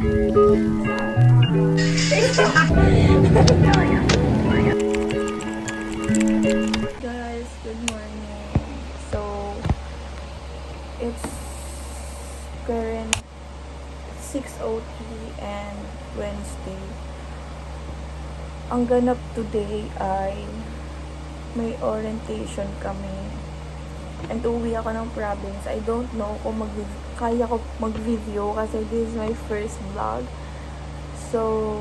Guys, good morning. So, it's current 6:03 and Wednesday. Ang ganap today ay may orientation kami. And uwi ako ng province. I don't know kung kaya ko mag-video kasi this is my first vlog. So,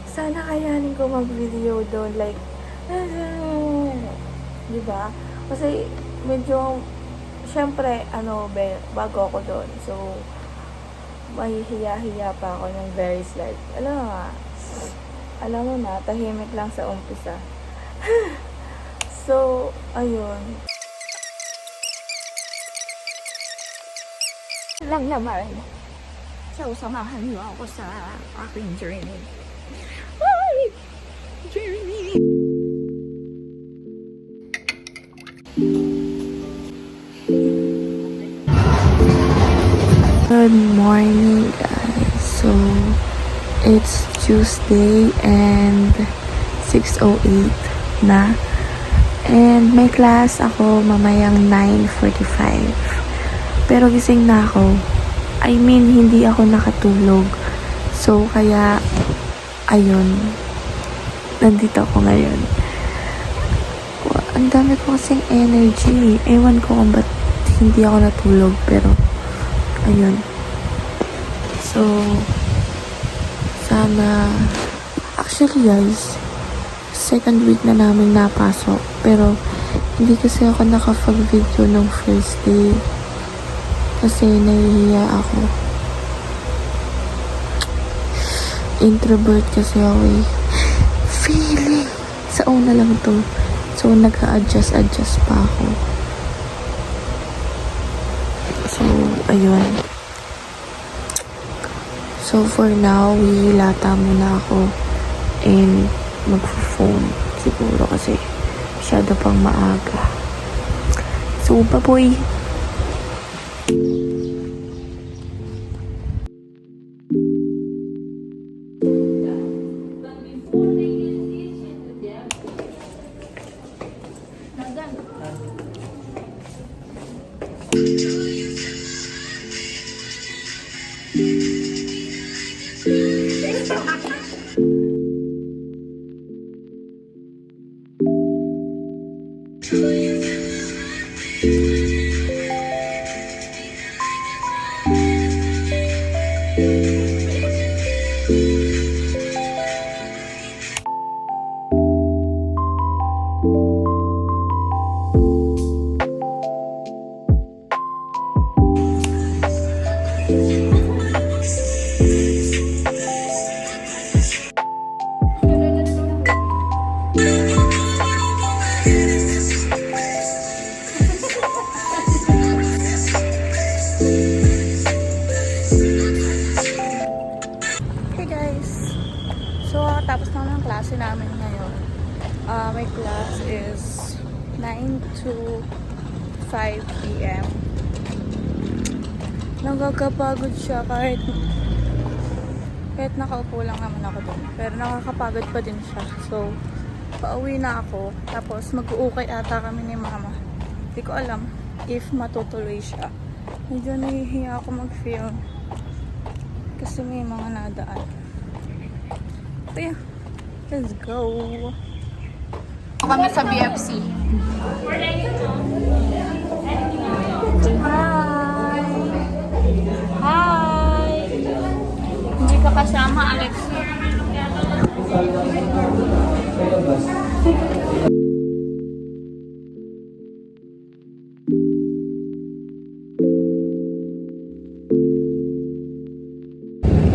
sana kayanin ko mag-video doon. Like, diba? Kasi medyo, syempre, bago ako doon. So, mahihiya-hiya pa ako ng very slight. Alam mo na, tahimik lang sa umpisa. So, ayun. Lang naman. So, samahan niyo ako sa aking journey. Ay! Journey! Good morning, guys. So, it's Tuesday and 6:08 na. And may class ako mamayang 9:45. Pero gising na ako. I mean, hindi ako nakatulog. So, kaya, ayun. Nandito ako ngayon. Ang dami ko kasing energy. Ewan ko kung ba't hindi ako natulog. Pero, ayun. So, sana, actually guys, second week na namin napasok. Pero, hindi kasi ako nakapag-video ng first day. Kasi nahihiya ako. Introvert kasi ako eh. Feeling. Sa una lang to. So, nag-a-adjust pa ako. So, ayun. So, for now, hihilata muna ako. And, mag-phone. Siguro kasi masyado pang maaga. So, baboy. Tapos na ng klase namin ngayon. My class is 9 to 5 p.m. Nakakapagod siya kahit nakaupo lang naman ako doon. Pero nakakapagod pa din siya. So, pauwi na ako. Tapos mag-uukay ata kami ni mama. Hindi ko alam if matutuloy siya. Medyo nahihiya ako mag-film. Kasi may mga nadaan. So yeah, let's go. Kami sa BFC. Hi! Hi! Hindi ka kasama, Alex.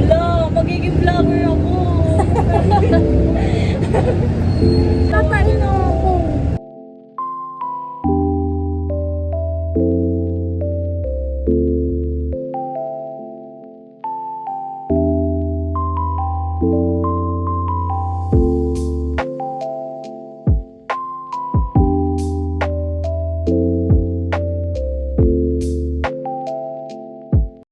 Hello, magiging vlogger ako. Tatay na.